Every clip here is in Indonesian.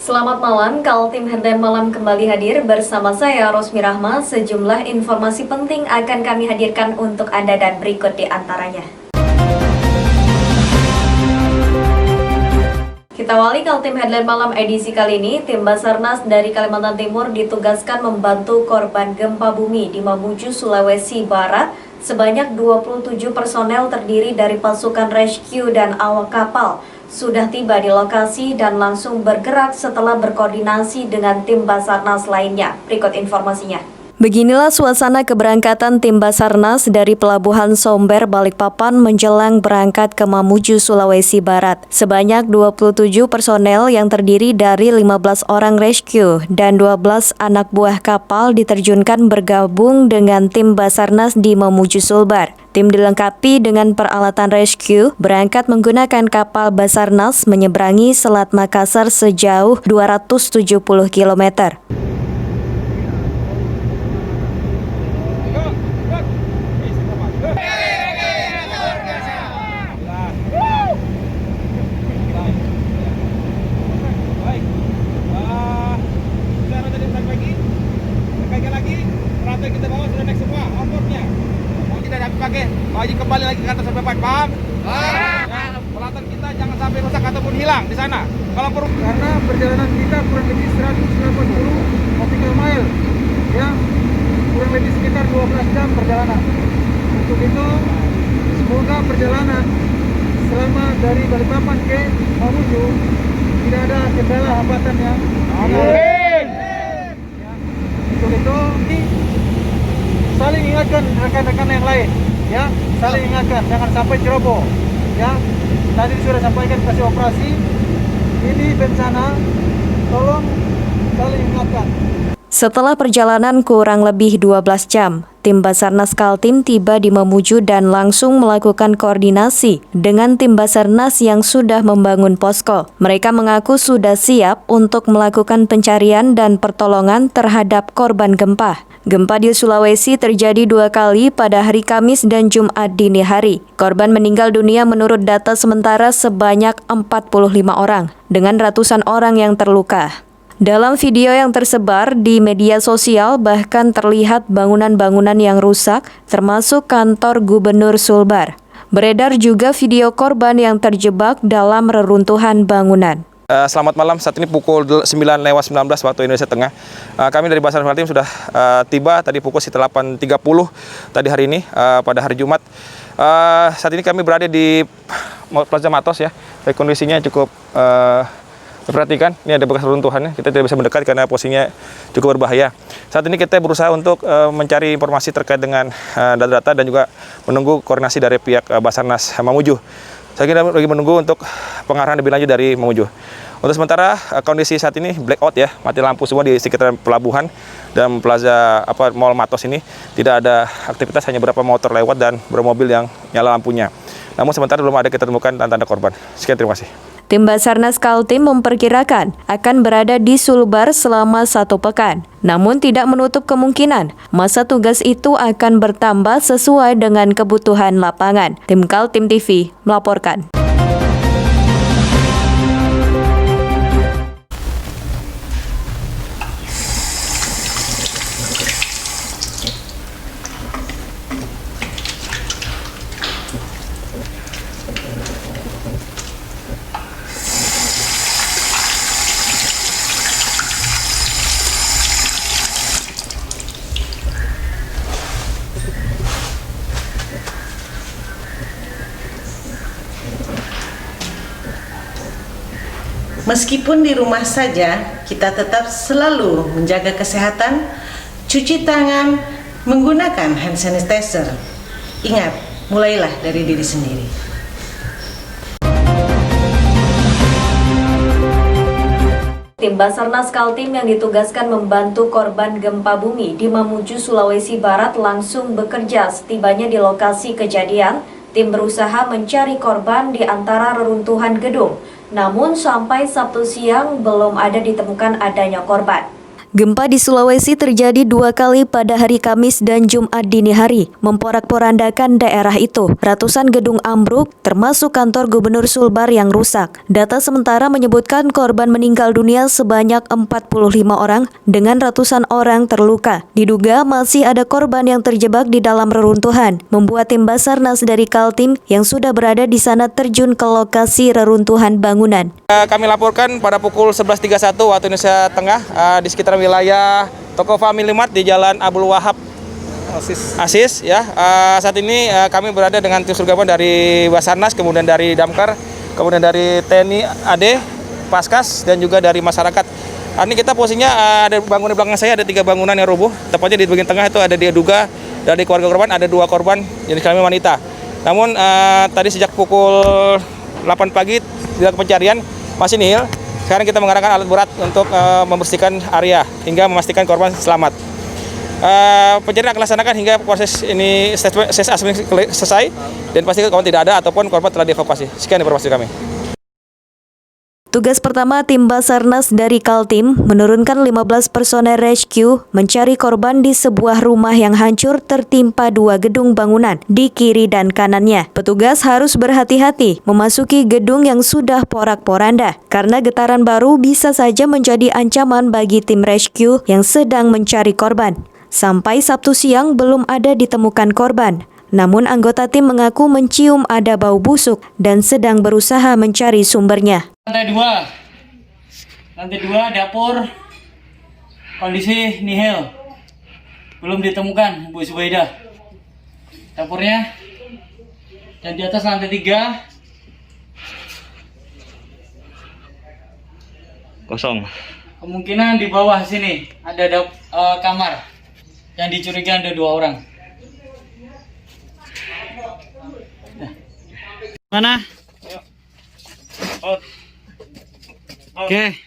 Selamat malam, Kaltim Headline Malam kembali hadir bersama saya Rosmi Rahma. Sejumlah informasi penting akan kami hadirkan untuk Anda dan berikut di antaranya. Kita awali Kaltim Headline Malam edisi kali ini. Tim Basarnas dari Kalimantan Timur ditugaskan membantu korban gempa bumi di Mamuju, Sulawesi Barat. Sebanyak 27 personel terdiri dari pasukan rescue dan awak kapal sudah tiba di lokasi dan langsung bergerak setelah berkoordinasi dengan tim Basarnas lainnya. Berikut informasinya. Beginilah suasana keberangkatan tim Basarnas dari Pelabuhan Somber, Balikpapan menjelang berangkat ke Mamuju, Sulawesi Barat. Sebanyak 27 personel yang terdiri dari 15 orang rescue dan 12 anak buah kapal diterjunkan bergabung dengan tim Basarnas di Mamuju, Sulbar. Tim dilengkapi dengan peralatan rescue, berangkat menggunakan kapal Basarnas menyeberangi Selat Makassar sejauh 270 km. Kita bawa sudah naik semua, ongkosnya. Tidak dapat pakai, baju kembali lagi ke atas sampai paham? Ya, peralatan kita jangan sampai rusak ataupun hilang di sana. Kalau perlu, karena perjalanan kita kurang lebih 180 nautical mile, ya, kurang lebih sekitar 12 jam perjalanan. Untuk itu, semoga perjalanan selama dari Balikpapan ke Mamuju tidak ada kendala hambatan yang amin. Ya, untuk itu saling ingatkan rekan-rekan yang lain, ya, saling ingatkan, jangan sampai ceroboh, ya. Tadi sudah sampaikan kasih operasi, ini bencana, tolong saling ingatkan. Setelah perjalanan kurang lebih 12 jam, tim Basarnas Kaltim tiba di Mamuju dan langsung melakukan koordinasi dengan tim Basarnas yang sudah membangun posko. Mereka mengaku sudah siap untuk melakukan pencarian dan pertolongan terhadap korban gempa. Gempa di Sulawesi terjadi 2 kali pada hari Kamis dan Jumat dini hari. Korban meninggal dunia menurut data sementara sebanyak 45 orang, dengan ratusan orang yang terluka. Dalam video yang tersebar di media sosial bahkan terlihat bangunan-bangunan yang rusak, termasuk kantor Gubernur Sulbar. Beredar juga video korban yang terjebak dalam reruntuhan bangunan. Selamat malam, saat ini pukul 9:19 waktu Indonesia Tengah. Kami dari Basarnas Kaltim sudah tiba tadi pukul sekitar 8.30 tadi hari ini pada hari Jumat. Saat ini kami berada di Plaza Matos, ya. Kondisinya cukup perhatikan, ini ada bekas runtuhannya, kita tidak bisa mendekat karena posisinya cukup berbahaya. Saat ini kita berusaha untuk mencari informasi terkait dengan data-data dan juga menunggu koordinasi dari pihak Basarnas Mamuju. Saya kira lagi menunggu untuk pengarahan lebih lanjut dari Mamuju. Untuk sementara kondisi saat ini blackout, ya, mati lampu semua di sekitar pelabuhan dan plaza Mall Matos ini tidak ada aktivitas, hanya beberapa motor lewat dan beberapa mobil yang nyala lampunya. Namun sementara belum ada kita temukan tanda-tanda korban. Sekian, terima kasih. Tim Basarnas Kaltim memperkirakan akan berada di Sulbar selama 1 pekan. Namun tidak menutup kemungkinan masa tugas itu akan bertambah sesuai dengan kebutuhan lapangan. Tim Kaltim TV melaporkan. Meskipun di rumah saja, kita tetap selalu menjaga kesehatan, cuci tangan, menggunakan hand sanitizer. Ingat, mulailah dari diri sendiri. Tim Basarnas Kaltim yang ditugaskan membantu korban gempa bumi di Mamuju, Sulawesi Barat langsung bekerja. Setibanya di lokasi kejadian, tim berusaha mencari korban di antara reruntuhan gedung. Namun sampai Sabtu siang belum ada ditemukan adanya korban. Gempa di Sulawesi terjadi 2 kali pada hari Kamis dan Jumat dini hari, memporak-porandakan daerah itu. Ratusan gedung ambruk, termasuk kantor Gubernur Sulbar yang rusak. Data sementara menyebutkan korban meninggal dunia sebanyak 45 orang dengan ratusan orang terluka. Diduga masih ada korban yang terjebak di dalam reruntuhan, membuat tim Basarnas dari Kaltim yang sudah berada di sana terjun ke lokasi reruntuhan bangunan. Kami laporkan pada pukul 11.31 waktu Indonesia Tengah di sekitar wilayah toko Family Mart di Jalan Abdul Wahab Asis ya. Saat ini kami berada dengan tim gabungan dari Basarnas, kemudian dari Damkar, kemudian dari TNI AD, Paskas dan juga dari masyarakat. Ini kita posisinya ada bangunan di belakang saya, ada 3 bangunan yang rubuh. Tepatnya di bagian tengah itu ada diduga dari keluarga korban ada 2 korban jenis kelamin wanita. Namun tadi sejak pukul 8 pagi dilakukan pencarian masih nihil. Sekarang kita mengarahkan alat berat untuk membersihkan area hingga memastikan korban selamat. Pencarian akan dilaksanakan hingga proses ini selesai dan pastikan korban tidak ada ataupun korban telah dievakuasi. Sekian informasi kami. Tugas pertama tim Basarnas dari Kaltim menurunkan 15 personel rescue mencari korban di sebuah rumah yang hancur tertimpa 2 gedung bangunan di kiri dan kanannya. Petugas harus berhati-hati memasuki gedung yang sudah porak-poranda karena getaran baru bisa saja menjadi ancaman bagi tim rescue yang sedang mencari korban. Sampai Sabtu siang belum ada ditemukan korban. Namun anggota tim mengaku mencium ada bau busuk dan sedang berusaha mencari sumbernya. Lantai 2 dapur kondisi nihil, belum ditemukan Bu Subaidah dapurnya. Dan di atas lantai 3 kosong. kemungkinan di bawah sini ada kamar yang dicurigai ada 2 orang. Mana? Oke.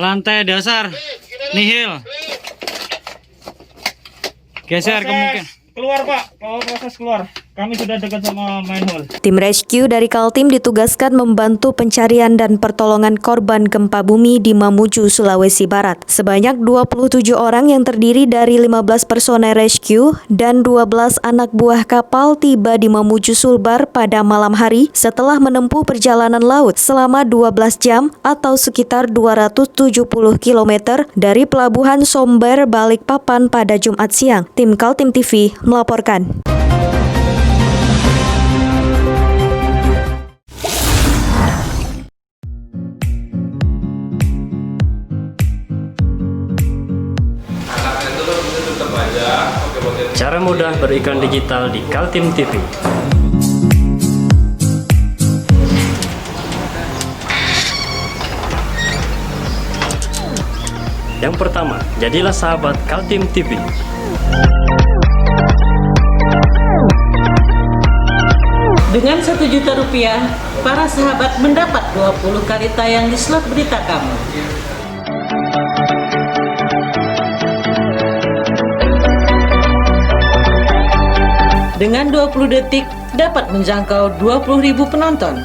Lantai dasar nihil. Geser kemungkinan. Keluar Pak, kalau proses keluar. Kami sudah dekat sama manhole. Tim rescue dari Kaltim ditugaskan membantu pencarian dan pertolongan korban gempa bumi di Mamuju, Sulawesi Barat. Sebanyak 27 orang yang terdiri dari 15 personel rescue dan 12 anak buah kapal tiba di Mamuju Sulbar pada malam hari setelah menempuh perjalanan laut selama 12 jam atau sekitar 270 km dari Pelabuhan Somber, Balikpapan pada Jumat siang. Tim Kaltim TV melaporkan. Cara mudah beriklan digital di Kaltim TV. Yang pertama, jadilah sahabat Kaltim TV. Dengan Rp1.000.000, para sahabat mendapat 20 kali tayang di slot berita kamu. Dengan 20 detik dapat menjangkau 20.000 penonton.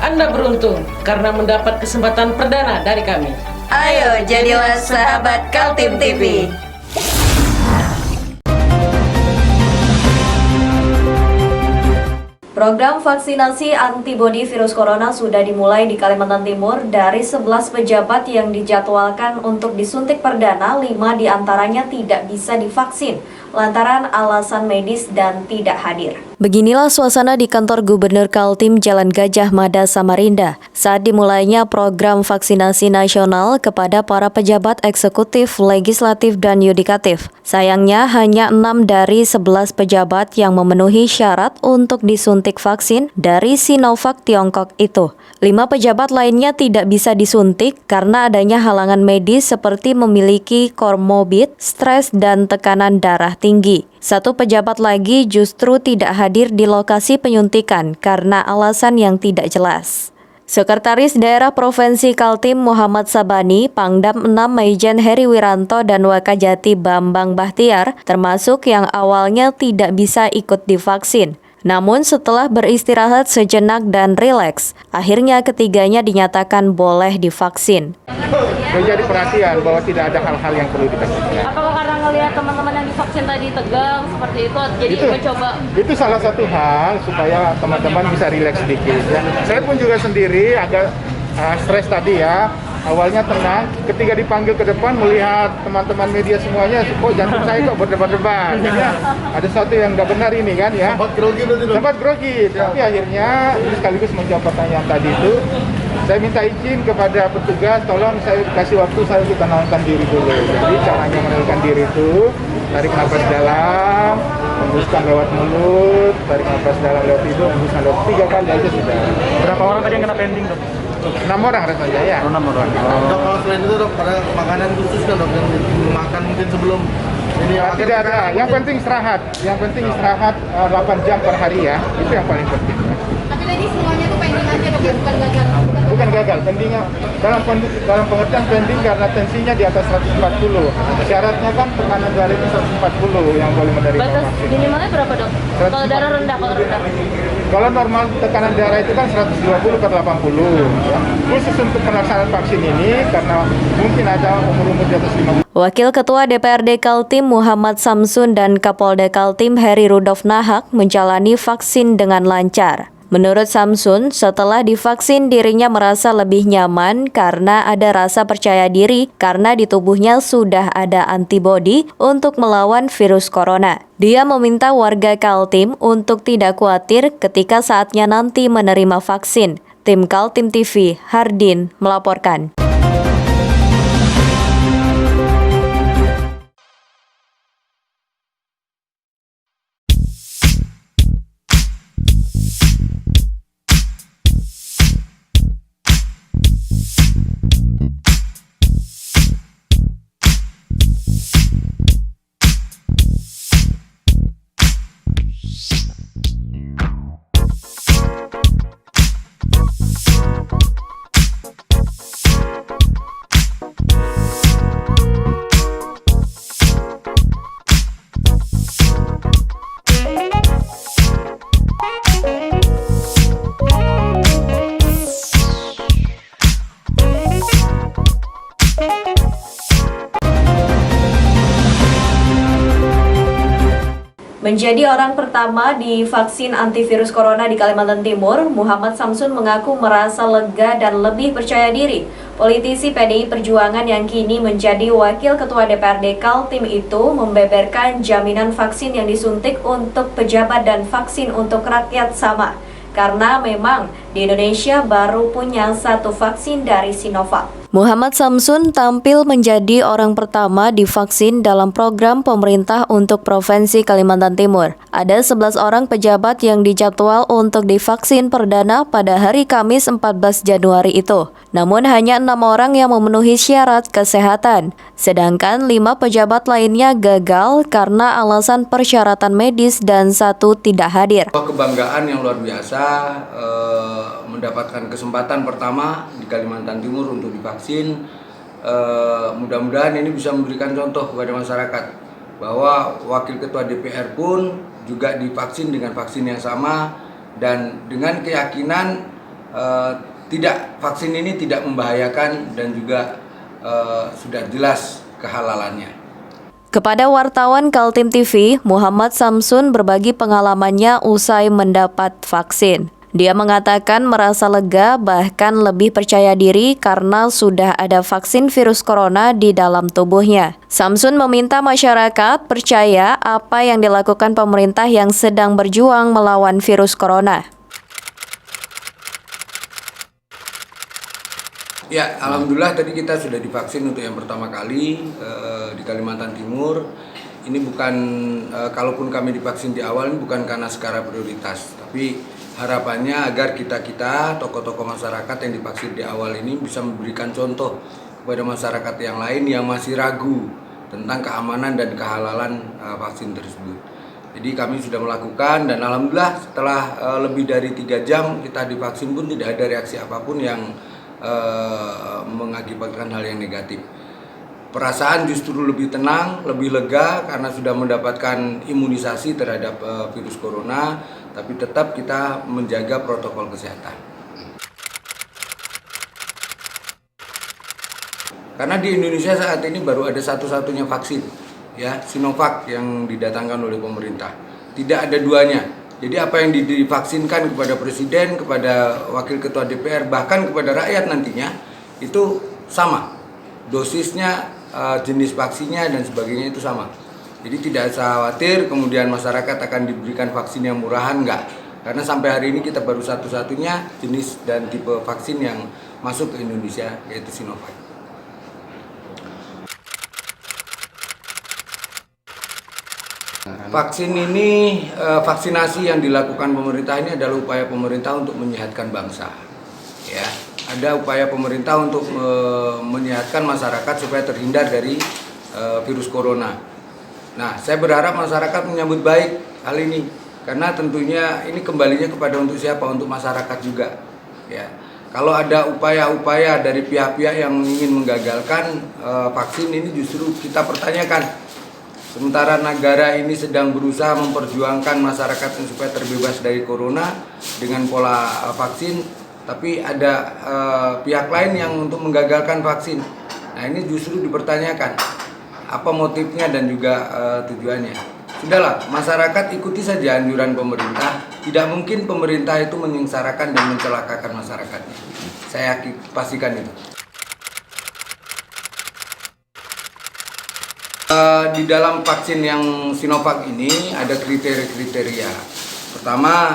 Anda beruntung karena mendapat kesempatan perdana dari kami. Ayo jadilah sahabat Kaltim TV. Program vaksinasi antibodi virus corona sudah dimulai di Kalimantan Timur. Dari 11 pejabat yang dijadwalkan untuk disuntik perdana, 5 diantaranya tidak bisa divaksin lantaran alasan medis dan tidak hadir. Beginilah suasana di kantor Gubernur Kaltim Jalan Gajah Mada, Samarinda saat dimulainya program vaksinasi nasional kepada para pejabat eksekutif, legislatif, dan yudikatif. Sayangnya hanya 6 dari 11 pejabat yang memenuhi syarat untuk disuntik vaksin dari Sinovac Tiongkok itu. 5 pejabat lainnya tidak bisa disuntik karena adanya halangan medis seperti memiliki komorbid, stres, dan tekanan darah tinggi. 1 pejabat lagi justru tidak hadir di lokasi penyuntikan karena alasan yang tidak jelas. Sekretaris Daerah Provinsi Kaltim Muhammad Sabani, Pangdam 6 Maijen Heri Wiranto, dan Wakajati Bambang Bahtiar termasuk yang awalnya tidak bisa ikut divaksin. Namun setelah beristirahat sejenak dan rileks, akhirnya ketiganya dinyatakan boleh divaksin. menjadi perhatian bahwa tidak ada hal-hal yang perlu ditakutkan. Apakah karena ngelihat teman-teman yang divaksin tadi tegang seperti itu, jadi mencoba? Itu salah satu hal supaya teman-teman bisa rileks sedikit. Ya. Saya pun juga sendiri agak stres tadi ya. Awalnya tenang, ketika dipanggil ke depan melihat teman-teman media semuanya, kok jantung saya kok berdebar-debar. Jadi ada sesuatu yang nggak benar ini kan ya. Sempat grogi, tapi akhirnya ini sekaligus menjawab pertanyaan tadi itu. Saya minta izin kepada petugas, tolong saya kasih waktu saya untuk tenangkan diri dulu. Jadi caranya menenangkan diri itu, tarik nafas dalam, hembuskan lewat mulut, tarik nafas dalam lewat hidung, hembuskan lewat 3 kali aja sudah. Berapa orang tadi yang kena pending, Dok? 6 orang rasanya ya. 6 orang. Dok, kalau selain itu dok, ada makanan khusus kan dok yang dimakan mungkin sebelum ini? Tidak ada. Yang penting istirahat. Yang penting istirahat 8 jam per hari ya. Itu yang paling penting. Tapi tadi semuanya tuh pending aja dok, bukan gagal. Bukan gagal. Pendingnya dalam pengertian pending karena tensinya di atas 140. Syaratnya kan tekanan darah itu 140 yang boleh menerima Batas vaksin. minimalnya berapa dok? Kalau darah rendah, Kalau normal tekanan darah itu kan 120 per 80. Ya. Khusus untuk pelaksanaan vaksin ini karena mungkin ada umur-umur di atas 50. Wakil Ketua DPRD Kaltim Muhammad Samsun dan Kapolda Kaltim Heri Rudolf Nahak menjalani vaksin dengan lancar. Menurut Samsun, setelah divaksin dirinya merasa lebih nyaman karena ada rasa percaya diri karena di tubuhnya sudah ada antibodi untuk melawan virus corona. Dia meminta warga Kaltim untuk tidak khawatir ketika saatnya nanti menerima vaksin. Tim Kaltim TV, Hardin, melaporkan. Menjadi orang pertama divaksin antivirus corona di Kalimantan Timur, Muhammad Samsun mengaku merasa lega dan lebih percaya diri. Politisi PDI Perjuangan yang kini menjadi Wakil Ketua DPRD Kaltim itu membeberkan jaminan vaksin yang disuntik untuk pejabat dan vaksin untuk rakyat sama. Karena memang di Indonesia baru punya 1 vaksin dari Sinovac. Muhammad Samsun tampil menjadi orang pertama divaksin dalam program pemerintah untuk Provinsi Kalimantan Timur. Ada 11 orang pejabat yang dijadwal untuk divaksin perdana pada hari Kamis 14 Januari itu. Namun hanya 6 orang yang memenuhi syarat kesehatan. Sedangkan 5 pejabat lainnya gagal karena alasan persyaratan medis dan 1 tidak hadir. Kebanggaan yang luar biasa mendapatkan kesempatan pertama di Kalimantan Timur untuk divaksin. Mudah-mudahan ini bisa memberikan contoh kepada masyarakat bahwa Wakil Ketua DPR pun juga divaksin dengan vaksin yang sama dan dengan keyakinan vaksin ini tidak membahayakan dan juga sudah jelas kehalalannya. Kepada wartawan Kaltim TV, Muhammad Samsun berbagi pengalamannya usai mendapat vaksin. Dia mengatakan merasa lega bahkan lebih percaya diri karena sudah ada vaksin virus corona di dalam tubuhnya. Samsun meminta masyarakat percaya apa yang dilakukan pemerintah yang sedang berjuang melawan virus corona. Ya, alhamdulillah tadi kita sudah divaksin untuk yang pertama kali di Kalimantan Timur. Ini bukan, kalaupun kami divaksin di awal ini bukan karena skala prioritas, tapi harapannya agar kita tokoh-tokoh masyarakat yang divaksin di awal ini bisa memberikan contoh kepada masyarakat yang lain yang masih ragu tentang keamanan dan kehalalan vaksin tersebut. Jadi kami sudah melakukan dan alhamdulillah setelah lebih dari 3 jam kita divaksin pun tidak ada reaksi apapun yang mengakibatkan hal yang negatif. Perasaan justru lebih tenang, lebih lega karena sudah mendapatkan imunisasi terhadap virus corona, tapi tetap kita menjaga protokol kesehatan. Karena di Indonesia saat ini baru ada satu-satunya vaksin, ya, Sinovac yang didatangkan oleh pemerintah. Tidak ada duanya. Jadi apa yang divaksinkan kepada presiden, kepada wakil ketua DPR, bahkan kepada rakyat nantinya itu sama. Dosisnya, jenis vaksinnya dan sebagainya itu sama. Jadi tidak usah khawatir kemudian masyarakat akan diberikan vaksin yang murahan, enggak. Karena sampai hari ini kita baru satu-satunya jenis dan tipe vaksin yang masuk ke Indonesia, yaitu Sinovac. Vaksin ini, vaksinasi yang dilakukan pemerintah ini adalah upaya pemerintah untuk menyehatkan bangsa. Ya, ada upaya pemerintah untuk menyehatkan masyarakat supaya terhindar dari virus corona. Nah, saya berharap masyarakat menyambut baik hal ini, karena tentunya ini kembalinya kepada untuk siapa? Untuk masyarakat juga. Ya, kalau ada upaya-upaya dari pihak-pihak yang ingin menggagalkan vaksin ini, justru kita pertanyakan. Sementara negara ini sedang berusaha memperjuangkan masyarakat supaya terbebas dari corona dengan pola vaksin, tapi ada pihak lain yang untuk menggagalkan vaksin. Nah, ini justru dipertanyakan apa motifnya dan juga tujuannya. Sudahlah, masyarakat ikuti saja anjuran pemerintah. Tidak mungkin pemerintah itu menyengsarakan dan mencelakakan masyarakatnya. Saya pastikan itu. Di dalam vaksin yang Sinovac ini ada kriteria-kriteria. Pertama,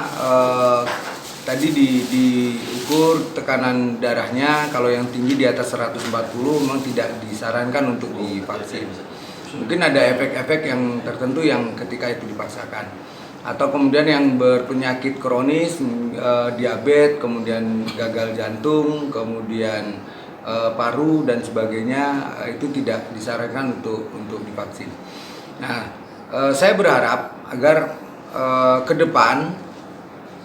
tadi diukur tekanan darahnya, kalau yang tinggi di atas 140 memang tidak disarankan untuk divaksin. Mungkin ada efek-efek yang tertentu yang ketika itu dipaksakan. Atau kemudian yang berpenyakit kronis, diabetes, kemudian gagal jantung, kemudian paru dan sebagainya, itu tidak disarankan untuk divaksin. Nah, saya berharap agar ke depan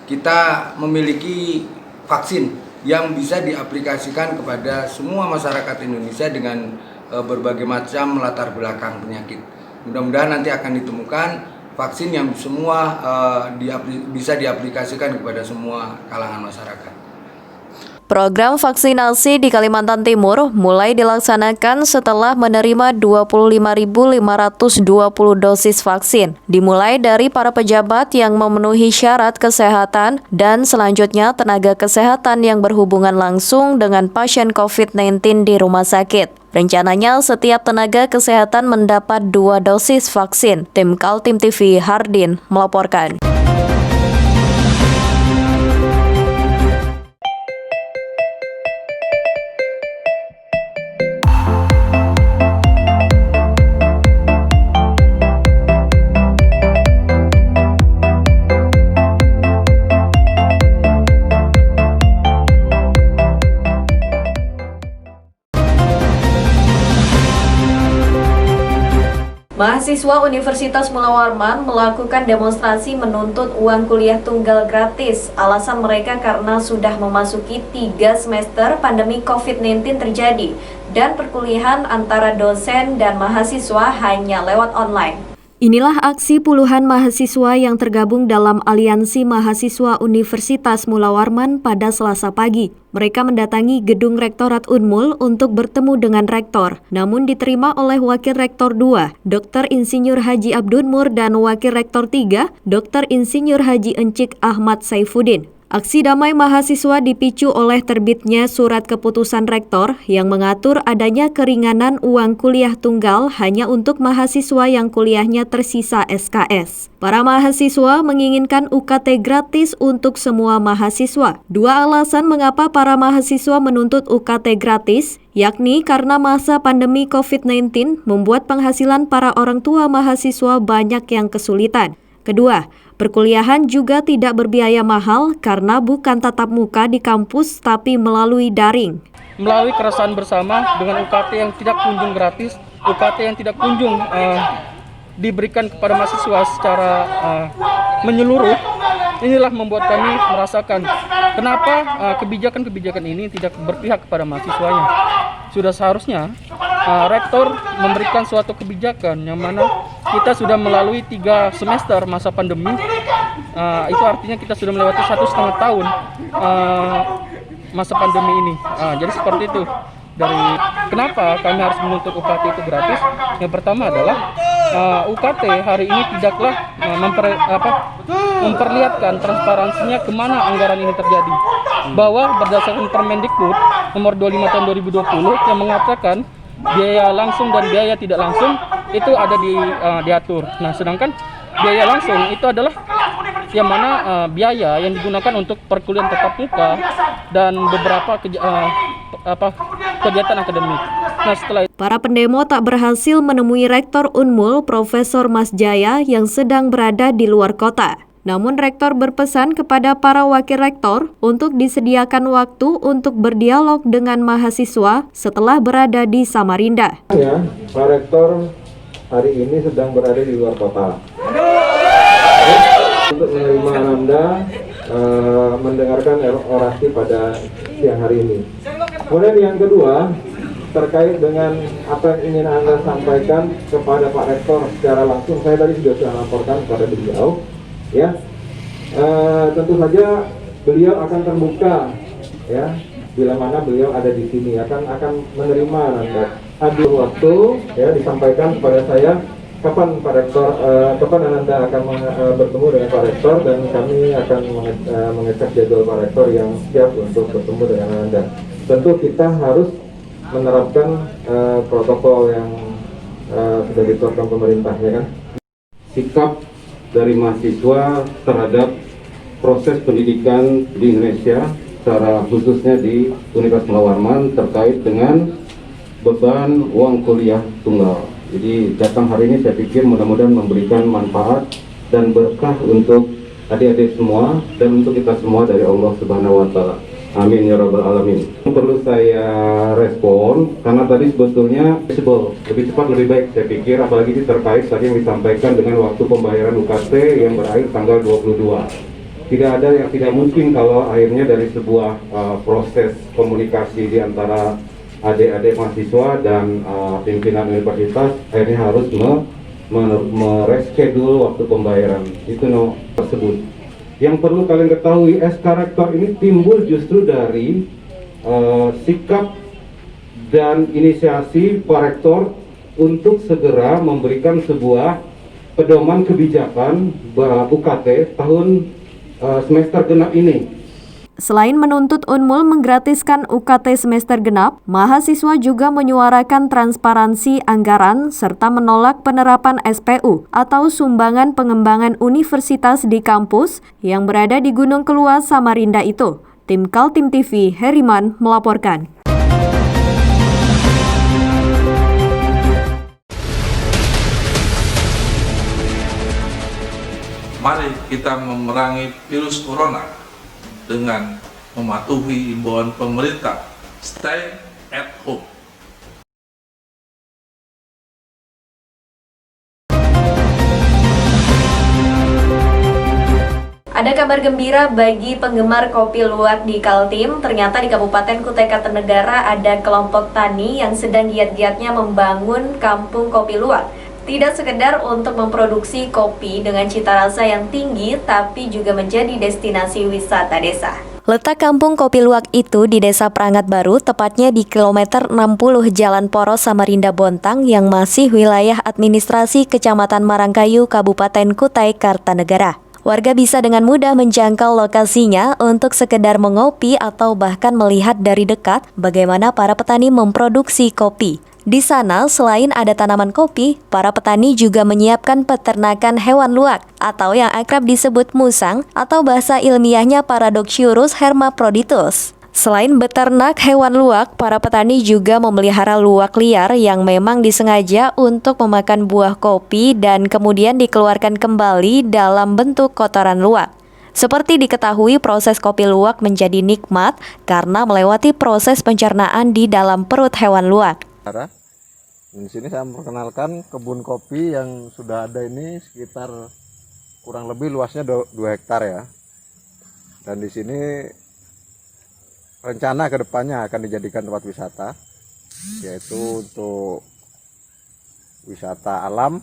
kita memiliki vaksin yang bisa diaplikasikan kepada semua masyarakat Indonesia dengan berbagai macam latar belakang penyakit. Mudah-mudahan nanti akan ditemukan vaksin yang semua bisa diaplikasikan kepada semua kalangan masyarakat. Program vaksinasi di Kalimantan Timur mulai dilaksanakan setelah menerima 25.520 dosis vaksin, dimulai dari para pejabat yang memenuhi syarat kesehatan dan selanjutnya tenaga kesehatan yang berhubungan langsung dengan pasien COVID-19 di rumah sakit. Rencananya setiap tenaga kesehatan mendapat 2 dosis vaksin. Tim Kaltim TV Hardin melaporkan. Mahasiswa Universitas Mula Warman melakukan demonstrasi menuntut uang kuliah tunggal gratis. Alasan mereka karena sudah memasuki 3 semester pandemi COVID-19 terjadi dan perkuliahan antara dosen dan mahasiswa hanya lewat online. Inilah aksi puluhan mahasiswa yang tergabung dalam Aliansi Mahasiswa Universitas Mula Warman pada Selasa pagi. Mereka mendatangi gedung Rektorat Unmul untuk bertemu dengan rektor, namun diterima oleh Wakil Rektor 2, Dr. Insinyur Haji Abdunmur dan Wakil Rektor 3, Dr. Insinyur Haji Encik Ahmad Saifuddin. Aksi damai mahasiswa dipicu oleh terbitnya surat keputusan rektor yang mengatur adanya keringanan uang kuliah tunggal hanya untuk mahasiswa yang kuliahnya tersisa SKS. Para mahasiswa menginginkan UKT gratis untuk semua mahasiswa. 2 alasan mengapa para mahasiswa menuntut UKT gratis, yakni karena masa pandemi COVID-19 membuat penghasilan para orang tua mahasiswa banyak yang kesulitan. Kedua, perkuliahan juga tidak berbiaya mahal karena bukan tatap muka di kampus tapi melalui daring. Melalui keresahan bersama dengan UKT yang tidak kunjung gratis, UKT yang tidak kunjung diberikan kepada mahasiswa secara menyeluruh, inilah membuat kami merasakan kenapa kebijakan-kebijakan ini tidak berpihak kepada mahasiswanya. Sudah seharusnya rektor memberikan suatu kebijakan yang mana kita sudah melalui 3 semester masa pandemi, itu artinya kita sudah melewati 1,5 tahun masa pandemi ini. Jadi seperti itu. dari kenapa kami harus menuntut UKT itu gratis. Yang pertama adalah UKT hari ini tidaklah memperlihatkan transparansinya kemana anggaran ini terjadi. Bahwa berdasarkan Permendikbud nomor 25 tahun 2020 yang mengatakan biaya langsung dan biaya tidak langsung itu ada diatur. Nah, sedangkan biaya langsung itu adalah yang mana biaya yang digunakan untuk perkuliahan tatap muka dan beberapa kegiatan akademik. Nah, setelah itu, para pendemo tak berhasil menemui Rektor Unmul Profesor Mas Jaya yang sedang berada di luar kota. Namun Rektor berpesan kepada para wakil rektor untuk disediakan waktu untuk berdialog dengan mahasiswa setelah berada di Samarinda. Ya, Pak Rektor hari ini sedang berada di luar kota. Untuk menerima Anda mendengarkan orasi pada siang hari ini. Kemudian yang kedua, terkait dengan apa yang ingin Anda sampaikan kepada Pak Rektor secara langsung, saya tadi sudah laporkan kepada beliau. Ya, tentu saja beliau akan terbuka, ya, bila mana beliau ada di sini akan menerima Anda. Ada waktu, ya, disampaikan kepada saya kapan Pak Rektor, kapan Anda akan bertemu dengan Pak Rektor, dan kami akan mengecek jadwal Pak Rektor yang siap untuk bertemu dengan Anda. Tentu kita harus menerapkan protokol yang sudah ditetapkan pemerintah, ya kan? Sikap dari mahasiswa terhadap proses pendidikan di Indonesia, secara khususnya di Universitas Mula Warman terkait dengan beban uang kuliah tunggal. Jadi datang hari ini saya pikir mudah-mudahan memberikan manfaat dan berkah untuk adik-adik semua dan untuk kita semua dari Allah Subhanahu wa Ta'ala. Amin ya rabbal alamin. Perlu saya respon karena tadi sebetulnya lebih cepat lebih baik saya pikir, apalagi ini terkait tadi yang disampaikan dengan waktu pembayaran UKT yang berakhir tanggal 22. Tidak ada yang tidak mungkin kalau akhirnya dari sebuah proses komunikasi di antara adik-adik mahasiswa dan pimpinan universitas akhirnya harus mereschedule waktu pembayaran itu tersebut. Yang perlu kalian ketahui, SK Rektor ini timbul justru dari sikap dan inisiasi Pak Rektor untuk segera memberikan sebuah pedoman kebijakan UKT tahun semester genap ini. Selain menuntut Unmul menggratiskan UKT semester genap, mahasiswa juga menyuarakan transparansi anggaran serta menolak penerapan SPU atau sumbangan pengembangan universitas di kampus yang berada di Gunung Keluas, Samarinda itu. Tim Kaltim TV, Heriman melaporkan. Mari kita memerangi virus corona dengan mematuhi imbauan pemerintah, stay at home. Ada kabar gembira bagi penggemar kopi luwak di Kaltim. Ternyata di Kabupaten Kutai Kartanegara ada kelompok tani yang sedang giat-giatnya membangun kampung kopi luwak. Tidak sekedar untuk memproduksi kopi dengan cita rasa yang tinggi, tapi juga menjadi destinasi wisata desa. Letak kampung kopi luwak itu di Desa Prangat Baru, tepatnya di kilometer 60 Jalan Poros Samarinda Bontang yang masih wilayah administrasi Kecamatan Marangkayu, Kabupaten Kutai Kartanegara. Warga bisa dengan mudah menjangkau lokasinya untuk sekedar mengopi atau bahkan melihat dari dekat bagaimana para petani memproduksi kopi. Di sana, selain ada tanaman kopi, para petani juga menyiapkan peternakan hewan luwak atau yang akrab disebut musang atau bahasa ilmiahnya Paradoxurus hermaphroditus. Selain beternak hewan luwak, para petani juga memelihara luwak liar yang memang disengaja untuk memakan buah kopi dan kemudian dikeluarkan kembali dalam bentuk kotoran luwak. Seperti diketahui, proses kopi luwak menjadi nikmat karena melewati proses pencernaan di dalam perut hewan luwak. Di sini saya memperkenalkan kebun kopi yang sudah ada ini sekitar kurang lebih luasnya 2 hektar ya. Dan di sini rencana kedepannya akan dijadikan tempat wisata, yaitu untuk wisata alam,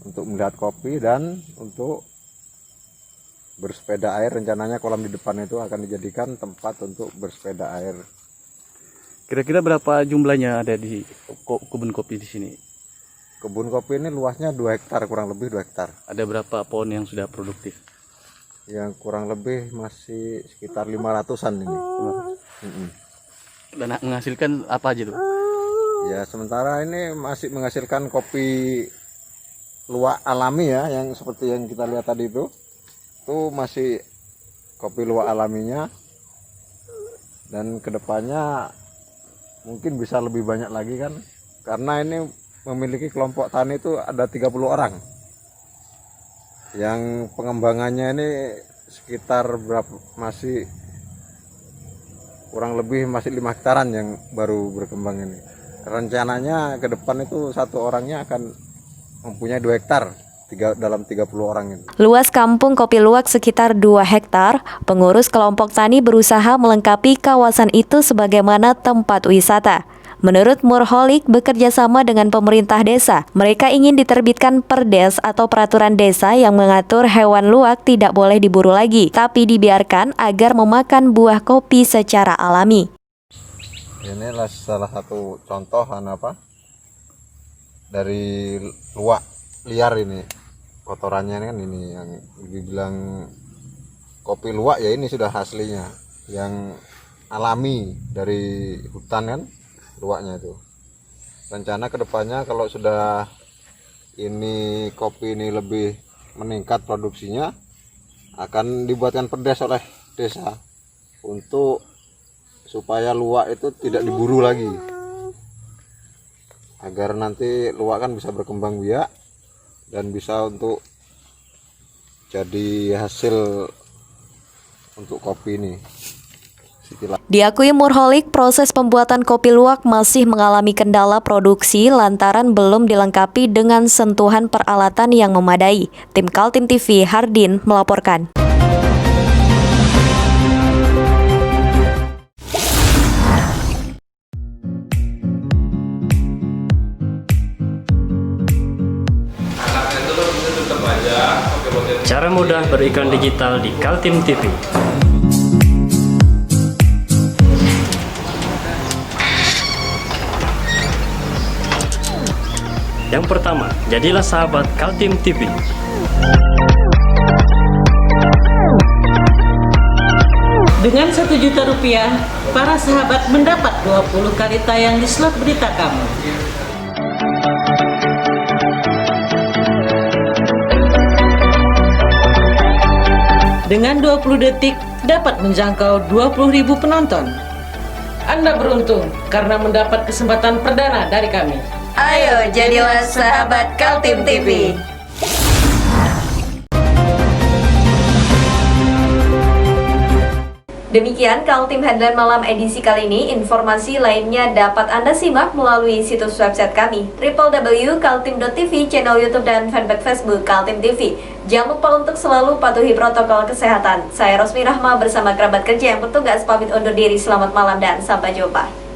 untuk melihat kopi dan untuk bersepeda air. Rencananya kolam di depan itu akan dijadikan tempat untuk bersepeda air. Kira-kira berapa jumlahnya ada di kebun kopi di sini? Kebun kopi ini luasnya 2 hektar, kurang lebih 2 hektar. Ada berapa pohon yang sudah produktif? Yang kurang lebih masih sekitar 500-an ini. Dan menghasilkan apa aja tuh? Ya sementara ini masih menghasilkan kopi luwak alami ya, yang seperti yang kita lihat tadi itu masih kopi luwak alaminya. Dan kedepannya mungkin bisa lebih banyak lagi kan, karena ini memiliki kelompok tani itu ada 30 orang. Yang pengembangannya ini sekitar masih kurang lebih masih 5 hektaran yang baru berkembang ini. Rencananya ke depan itu satu orangnya akan mempunyai 2 hektar dalam 30 orang ini. Luas kampung kopi luwak sekitar 2 hektar, pengurus kelompok tani berusaha melengkapi kawasan itu sebagaimana tempat wisata. Menurut Murholik, bekerja sama dengan pemerintah desa, mereka ingin diterbitkan perdes atau peraturan desa yang mengatur hewan luwak tidak boleh diburu lagi, tapi dibiarkan agar memakan buah kopi secara alami. Inilah salah satu contoh dari luwak liar ini. Kotorannya kan ini yang dibilang kopi luwak ya, ini sudah aslinya yang alami dari hutan kan luwaknya itu. Rencana kedepannya kalau sudah ini kopi ini lebih meningkat produksinya, akan dibuatkan perdes oleh desa untuk supaya luwak itu tidak diburu lagi, agar nanti luwak kan bisa berkembang biak dan bisa untuk jadi hasil untuk kopi ini. Diakui Murholik, proses pembuatan kopi luwak masih mengalami kendala produksi lantaran belum dilengkapi dengan sentuhan peralatan yang memadai. Tim Kaltim TV, Hardin melaporkan. Cara mudah beriklan digital di Kaltim TV. Yang pertama, jadilah sahabat Kaltim TV. Dengan Rp1.000.000, para sahabat mendapat 20 kali tayang di slot berita kamu. Dengan 20 detik dapat menjangkau 20.000 penonton. Anda beruntung karena mendapat kesempatan perdana dari kami. Ayo jadilah sahabat Kaltim TV. Demikian Kaltim Headline Malam edisi kali ini. Informasi lainnya dapat Anda simak melalui situs website kami www.kaltim.tv, channel YouTube dan fanpage Facebook Kaltim TV. Jangan lupa untuk selalu patuhi protokol kesehatan. Saya Rosmi Rahma bersama kerabat kerja yang bertugas pamit undur diri. Selamat malam dan sampai jumpa.